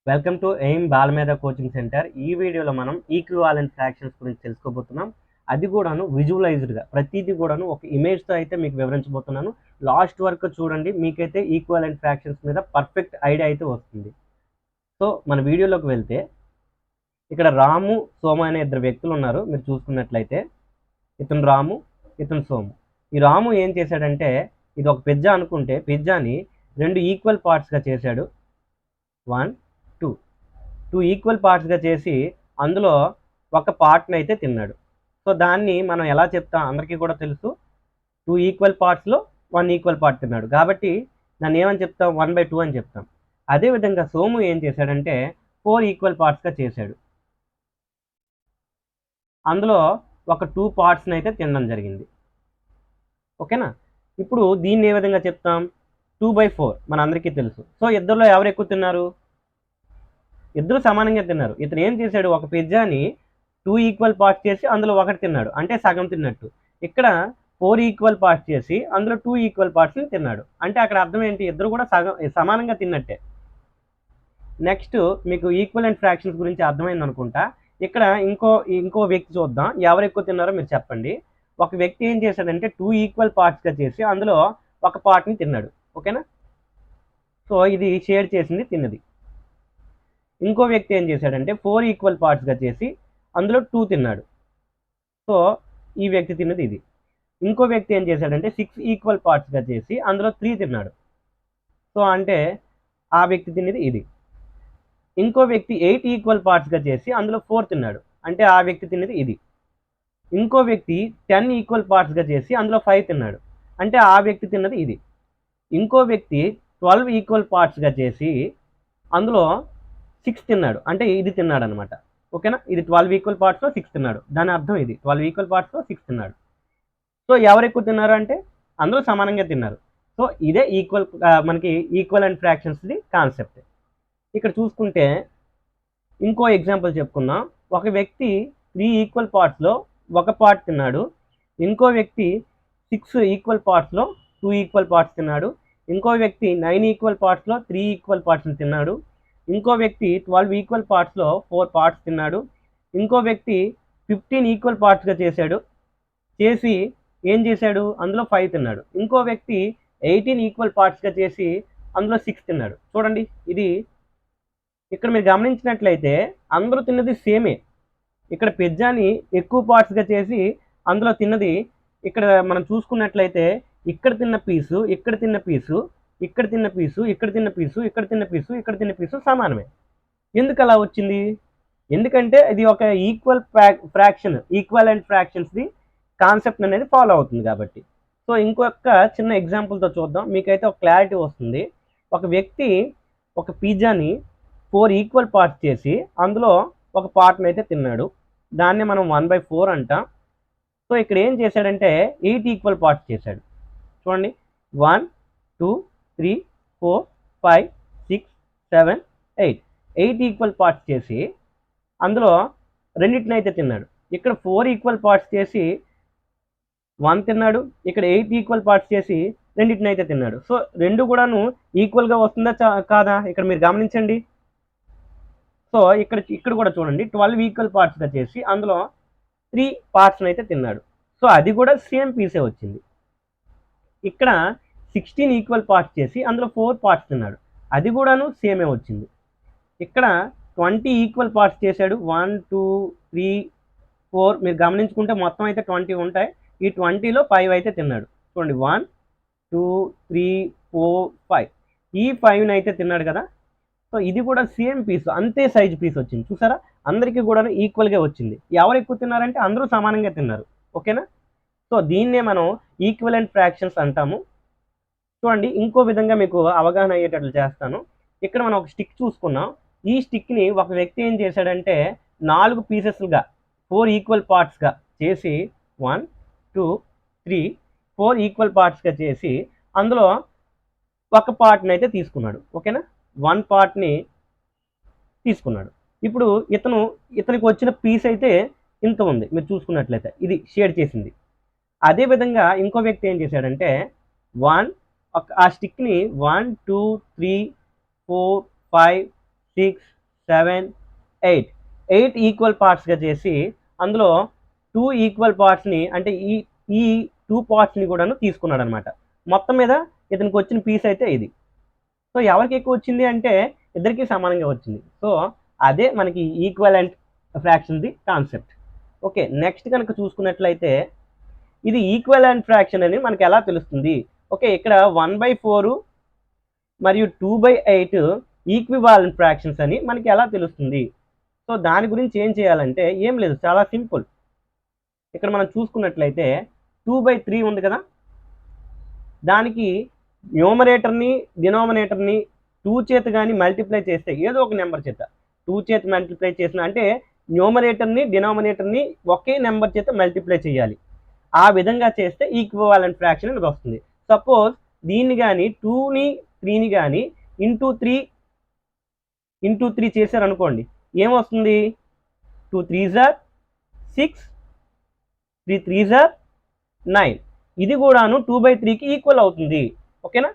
Welcome to aim Balamedha coaching centre. ఈ వీడియోలో మనం ఈక్వివాలెంట్ ఫ్రాక్షన్స్ గురించి తెలుసుకోబోతున్నాం. అది కూడాను విజువలైజ్డ్గా ప్రతిదీ కూడాను ఒక ఇమేజ్తో అయితే మీకు వివరించబోతున్నాను. లాస్ట్ వరకు చూడండి, మీకైతే ఈక్వివాలెంట్ ఫ్రాక్షన్స్ మీద పర్ఫెక్ట్ ఐడియా అయితే వస్తుంది. సో మన వీడియోలోకి వెళ్తే, ఇక్కడ రాము సోము అనే ఇద్దరు వ్యక్తులు ఉన్నారు. మీరు చూసుకున్నట్లయితే ఇతను రాము, ఇతను సోము. ఈ రాము ఏం చేశాడంటే, ఇది ఒక పిజ్జా అనుకుంటే పిజ్జాని రెండు ఈక్వల్ పార్ట్స్గా చేశాడు. 1 2 ఈక్వల్ పార్ట్స్గా చేసి అందులో ఒక పార్ట్ని అయితే తిన్నాడు. సో దాన్ని మనం ఎలా చెప్తాం, అందరికీ కూడా తెలుసు, 2 ఈక్వల్ పార్ట్స్లో 1 ఈక్వల్ పార్ట్ తిన్నాడు కాబట్టి దాన్ని ఏమని చెప్తాం, 1/2 అని చెప్తాం. అదేవిధంగా సోము ఏం చేశాడంటే 4 ఈక్వల్ పార్ట్స్గా చేశాడు. అందులో ఒక 2 పార్ట్స్ని అయితే తినడం జరిగింది. ఓకేనా. ఇప్పుడు దీన్ని ఏ విధంగా చెప్తాం, 2/4 మన అందరికీ తెలుసు. సో ఇద్దరిలో ఎవరు ఎక్కువ తిన్నారు, ఇద్దరు సమానంగా తిన్నారు. ఇతను ఏం చేశాడు, ఒక పిజ్జాని 2 ఈక్వల్ పార్ట్స్ చేసి అందులో ఒకటి తిన్నాడు, అంటే సగం తిన్నట్టు. ఇక్కడ 4 ఈక్వల్ పార్ట్స్ చేసి అందులో 2 ఈక్వల్ పార్ట్స్ని తిన్నాడు, అంటే అక్కడ అర్థం ఏంటి, ఇద్దరు కూడా సమానంగా తిన్నట్టే. నెక్స్ట్ మీకు ఈక్వల్ అండ్ ఫ్రాక్షన్స్ గురించి అర్థమైంది అనుకుంటా. ఇక్కడ ఇంకో వ్యక్తి చూద్దాం, ఎవరు ఎక్కువ తిన్నారో మీరు చెప్పండి. ఒక వ్యక్తి ఏం చేశాడంటే 2 ఈక్వల్ పార్ట్స్గా చేసి అందులో ఒక పార్ట్ని తిన్నాడు. ఓకేనా. సో ఇది షేర్ చేసింది తిన్నది. ఇంకో వ్యక్తి ఏం చేశాడంటే 4 ఈక్వల్ పార్ట్స్గా చేసి అందులో 2 తిన్నాడు. సో ఈ వ్యక్తి తిన్నది ఇది. ఇంకో వ్యక్తి ఏం చేశాడంటే 6 ఈక్వల్ పార్ట్స్గా చేసి అందులో 3 తిన్నాడు. సో అంటే ఆ వ్యక్తి తిన్నది ఇది. ఇంకో వ్యక్తి 8 ఈక్వల్ పార్ట్స్గా చేసి అందులో 4 తిన్నాడు, అంటే ఆ వ్యక్తి తిన్నది ఇది. ఇంకో వ్యక్తి 10 ఈక్వల్ పార్ట్స్గా చేసి అందులో 5 తిన్నాడు, అంటే ఆ వ్యక్తి తిన్నది ఇది. ఇంకో వ్యక్తి 12 ఈక్వల్ పార్ట్స్గా చేసి అందులో 6 తిన్నాడు, అంటే ఇది తిన్నాడు అనమాట. ఓకేనా. ఇది 12 ఈక్వల్ పార్ట్స్లో 6 తిన్నాడు, దాని అర్థం ఇది 12 ఈక్వల్ పార్ట్స్లో 6 తిన్నాడు. సో ఎవరు ఎక్కువ తిన్నారు అంటే అందరూ సమానంగా తిన్నారు. సో ఇదే మనకి ఈక్వల్ అండ్ ఫ్రాక్షన్స్ది కాన్సెప్ట్. ఇక్కడ చూసుకుంటే ఇంకో ఎగ్జాంపుల్ చెప్పుకుందాం. ఒక వ్యక్తి 3 ఈక్వల్ పార్ట్స్లో ఒక పార్ట్ తిన్నాడు. ఇంకో వ్యక్తి 6 ఈక్వల్ పార్ట్స్లో 2 ఈక్వల్ పార్ట్స్ తిన్నాడు. ఇంకో వ్యక్తి 9 ఈక్వల్ పార్ట్స్లో 3 ఈక్వల్ పార్ట్స్ని తిన్నాడు. ఇంకో వ్యక్తి 12 ఈక్వల్ పార్ట్స్లో 4 పార్ట్స్ తిన్నాడు. ఇంకో వ్యక్తి 15 ఈక్వల్ పార్ట్స్గా చేసి ఏం చేశాడు, అందులో 5 తిన్నాడు. ఇంకో వ్యక్తి 18 ఈక్వల్ పార్ట్స్గా చేసి అందులో 6 తిన్నాడు. చూడండి, ఇది ఇక్కడ మీరు గమనించినట్లయితే అందరూ తిన్నది సేమే. ఇక్కడ పిజ్జాని ఎక్కువ పార్ట్స్గా చేసి అందులో తిన్నది, ఇక్కడ మనం చూసుకున్నట్లయితే ఇక్కడ తిన్న పీసు, ఇక్కడ తిన్న పీసు, ఇక్కడ తిన్న పీసు, ఇక్కడ తిన్న పీసు, ఇక్కడ తిన్న పీసు, ఇక్కడ తిన్న పీసు సమానమే. ఎందుకు అలా వచ్చింది, ఎందుకంటే ఇది ఒక ఫ్రాక్షన్, ఈక్వల్ అండ్ ఫ్రాక్షన్స్ది కాన్సెప్ట్ అనేది ఫాలో అవుతుంది కాబట్టి. సో ఇంకొక చిన్న ఎగ్జాంపుల్తో చూద్దాం, మీకైతే ఒక క్లారిటీ వస్తుంది. ఒక వ్యక్తి ఒక పిజ్జాని 4 ఈక్వల్ పార్ట్స్ చేసి అందులో ఒక పార్ట్ని అయితే తిన్నాడు, దాన్ని మనం 1/4 అంటాం. సో ఇక్కడ ఏం చేశాడంటే 8 ఈక్వల్ పార్ట్స్ చేశాడు. చూడండి, 1 2 3 4 5 6 7 8 ఈక్వల్ పార్ట్స్ చేసి అందులో రెండింటిని అయితే తిన్నాడు. ఇక్కడ 4 ఈక్వల్ పార్ట్స్ చేసి 1 తిన్నాడు, ఇక్కడ 8 ఈక్వల్ పార్ట్స్ చేసి రెండింటిని అయితే తిన్నాడు. సో రెండు కూడాను ఈక్వల్గా వస్తుందా కాదా, ఇక్కడ మీరు గమనించండి. సో ఇక్కడ కూడా చూడండి, 12 ఈక్వల్ పార్ట్స్గా చేసి అందులో 3 పార్ట్స్ని అయితే తిన్నాడు. సో అది కూడా సేమ్ పీసే వచ్చింది. ఇక్కడ 16 ఈక్వల్ పార్ట్స్ చేసి అందులో 4 పార్ట్స్ తిన్నాడు, అది కూడాను సేమే వచ్చింది. ఇక్కడ 20 ఈక్వల్ పార్ట్స్ చేశాడు, 1 2 3 4, మీరు గమనించుకుంటే మొత్తం అయితే 20 ఉంటాయి. ఈ 20లో 5 అయితే తిన్నాడు. చూడండి, 1 2 3 4 5, ఈ 5ని అయితే తిన్నాడు కదా. సో ఇది కూడా సేమ్ పీస్, అంతే సైజ్ పీస్ వచ్చింది. చూసారా, అందరికీ కూడా ఈక్వల్గా వచ్చింది. ఎవరు ఎక్కువ తిన్నారంటే అందరూ సమానంగా తిన్నారు. ఓకేనా. సో దీన్నే మనం ఈక్వలెంట్ ఫ్రాక్షన్స్ అంటాము. చూడండి, ఇంకో విధంగా మీకు అవగాహన అయ్యేటట్లు చేస్తాను. ఇక్కడ మనం ఒక స్టిక్ చూసుకున్నాం. ఈ స్టిక్ని ఒక వ్యక్తి ఏం చేశాడంటే 4 పీసెస్గా 4 ఈక్వల్ పార్ట్స్గా చేసి 1 2 3 4 ఈక్వల్ పార్ట్స్గా చేసి అందులో ఒక పార్ట్ని అయితే తీసుకున్నాడు. ఓకేనా, 1 పార్ట్ని తీసుకున్నాడు. ఇప్పుడు ఇతనికి వచ్చిన పీస్ అయితే ఇంత ఉంది, మీరు చూసుకున్నట్లయితే ఇది షేర్ చేసింది. అదేవిధంగా ఇంకో వ్యక్తి ఏం చేశాడంటే ఆ స్టిక్ని 1 2 3 4 5 6 7 8 8 ఈక్వల్ పార్ట్స్గా చేసి అందులో 2 ఈక్వల్ పార్ట్స్ని అంటే ఈ 2 పార్ట్స్ని కూడాను తీసుకున్నాడు అనమాట. మొత్తం మీద ఇతనికి వచ్చిన పీస్ అయితే ఇది. సో ఎవరికి ఎక్కువ వచ్చింది అంటే ఇద్దరికి సమానంగా వచ్చింది. సో అదే మనకి ఈక్వలెంట్ ఫ్రాక్షన్ది కాన్సెప్ట్. ఓకే, నెక్స్ట్ కనుక చూసుకున్నట్లయితే ఇది ఈక్వలెంట్ ఫ్రాక్షన్ అని మనకి ఎలా తెలుస్తుంది? ఓకే, ఇక్కడ 1/4 మరియు 2/8 ఈక్వివాలెంట్ ఫ్రాక్షన్స్ అని మనకి ఎలా తెలుస్తుంది? సో దాని గురించి ఏం చేయాలంటే ఏం లేదు, చాలా సింపుల్. ఇక్కడ మనం చూసుకున్నట్లయితే 2/3 ఉంది కదా, దానికి న్యూమరేటర్ని డినామినేటర్ని 2 చేత కానీ మల్టిప్లై చేస్తే ఏదో ఒక నెంబర్ చేత 2 చేత మల్టిప్లై చేసిన అంటే న్యూమరేటర్ని డినామినేటర్ని ఒకే నెంబర్ చేత మల్టిప్లై చేయాలి. ఆ విధంగా చేస్తే ఈక్వివాలెంట్ ఫ్రాక్షన్ అనేది వస్తుంది. సపోజ్ దీన్ని కానీ 2ని 3ని కానీ ఇంటూ 3 చేశారనుకోండి, ఏమొస్తుంది? 2 3s are 6, 3 3s are 9. ఇది కూడాను 2/3కి ఈక్వల్ అవుతుంది. ఓకేనా?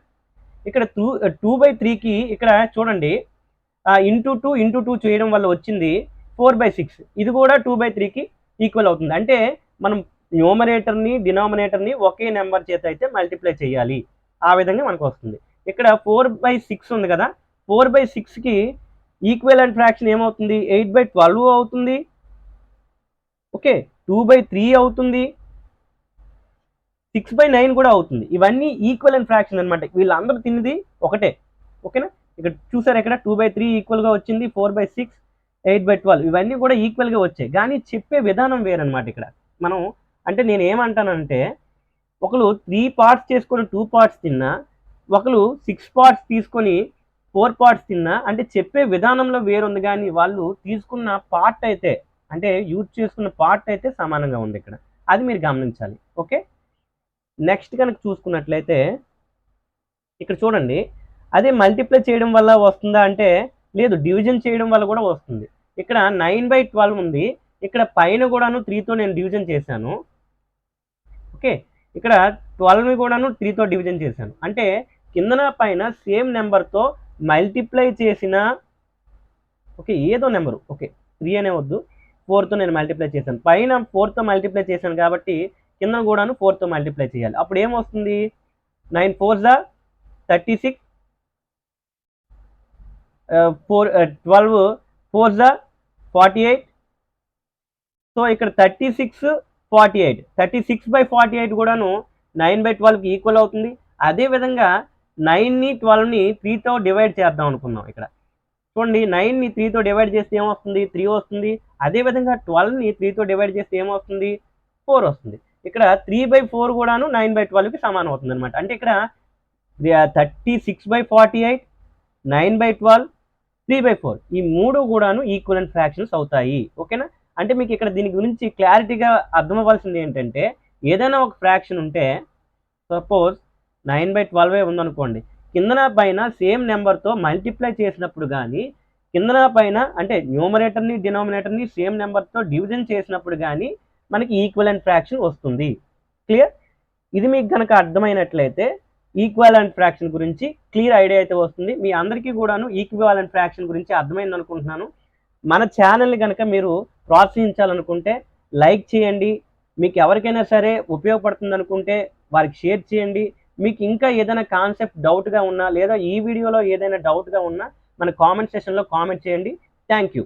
ఇక్కడ 2/3కి ఇక్కడ చూడండి ఇంటూ 2 చేయడం వల్ల వచ్చింది 4/6. ఇది కూడా 2/3కి ఈక్వల్ అవుతుంది. అంటే మనం న్యూమరేటర్ని డినామినేటర్ని ఒకే నెంబర్ చేత అయితే మల్టిప్లై చేయాలి. ఆ విధంగా మనకు వస్తుంది. ఇక్కడ 4/6 ఉంది కదా, 4/6కి ఈక్వలెంట్ ఫ్రాక్షన్ ఏమవుతుంది? 8/12 అవుతుంది. ఓకే, 2/3 అవుతుంది, 6/9 కూడా అవుతుంది. ఇవన్నీ ఈక్వలెంట్ ఫ్రాక్షన్ అనమాట. వీళ్ళందరూ తిన్నది ఒకటే. ఓకేనా? ఇక్కడ చూసారు, ఇక్కడ 2/3 ఈక్వల్గా వచ్చింది, 4/6, 8/12 ఇవన్నీ కూడా ఈక్వల్గా వచ్చాయి. కానీ చెప్పే విధానం వేరనమాట. ఇక్కడ మనం అంటే నేను ఏమంటానంటే ఒకరు 3 పార్ట్స్ చేసుకొని 2 పార్ట్స్ తిన్నా, ఒకరు 6 పార్ట్స్ తీసుకొని 4 పార్ట్స్ తిన్నా, అంటే చెప్పే విధానంలో వేరుంది. కానీ వాళ్ళు తీసుకున్న పార్ట్ అయితే అంటే యూజ్ చేసుకున్న పార్ట్ అయితే సమానంగా ఉంది. ఇక్కడ అది మీరు గమనించాలి. ఓకే, నెక్స్ట్ కనుక చూసుకున్నట్లయితే ఇక్కడ చూడండి, అదే మల్టిప్లై చేయడం వల్ల వస్తుందా అంటే లేదు, డివిజన్ చేయడం వల్ల కూడా వస్తుంది. ఇక్కడ 9/12 ఉంది, ఇక్కడ పైన కూడాను 3తో నేను డివిజన్ చేశాను. ఓకే, ఇక్కడ 12ని కూడాను 3తో డివిజన్ చేశాను. అంటే కిందన పైన సేమ్ నెంబర్తో మల్టిప్లై చేసిన ఓకే ఏదో నెంబరు, ఓకే 3 అనే వద్దు, 4తో నేను మల్టిప్లై చేశాను. పైన 4తో మల్టిప్లై చేశాను కాబట్టి కింద కూడాను 4తో మల్టిప్లై చేయాలి. అప్పుడు ఏమొస్తుంది? 9 4s are 36, 12 4s are 48. So ఇక్కడ 36 48, 36/48 కూడాను 9/12కి ఈక్వల్ అవుతుంది. అదేవిధంగా 9ని 12ని 3తో డివైడ్ చేద్దాం అనుకున్నాం. ఇక్కడ చూడండి, 9ని 3తో డివైడ్ చేస్తే ఏమొస్తుంది? 3 వస్తుంది. అదేవిధంగా 12ని 3తో డివైడ్ చేస్తే ఏమొస్తుంది? 4 వస్తుంది. ఇక్కడ 3/4 కూడాను 9/12కి సమానం అవుతుంది అనమాట. అంటే ఇక్కడ 36/48, 9/12, 3/4 ఈ మూడు కూడాను ఈక్వలెంట్ ఫ్రాక్షన్స్ అవుతాయి. ఓకేనా? అంటే మీకు ఇక్కడ దీని గురించి క్లారిటీగా అర్థం అవ్వాల్సింది ఏంటంటే, ఏదైనా ఒక ఫ్రాక్షన్ ఉంటే సపోజ్ 9/12 ఉందనుకోండి, కిందన పైన సేమ్ నెంబర్తో మల్టిప్లై చేసినప్పుడు కానీ, కిందన పైన అంటే న్యూమరేటర్ని డినామినేటర్ని సేమ్ నెంబర్తో డివిజన్ చేసినప్పుడు కానీ మనకి ఈక్వలెంట్ ఫ్రాక్షన్ వస్తుంది. క్లియర్? ఇది మీకు కనుక అర్థమైనట్లయితే ఈక్వాలెంట్ ఫ్రాక్షన్ గురించి క్లియర్ ఐడియా అయితే వస్తుంది. మీ అందరికీ కూడాను ఈక్వాలెంట్ ఫ్రాక్షన్ గురించి అర్థమైంది అనుకుంటున్నాను. మన ఛానల్ని కనుక మీరు ప్రోత్సహించాలనుకుంటే లైక్ చేయండి. మీకు ఎవరికైనా సరే ఉపయోగపడుతుంది అనుకుంటే వారికి షేర్ చేయండి. మీకు ఇంకా ఏదైనా కాన్సెప్ట్ డౌట్గా ఉన్నా లేదా ఈ వీడియోలో ఏదైనా డౌట్గా ఉన్నా మన కామెంట్ సెషన్లో కామెంట్ చేయండి. Thank you.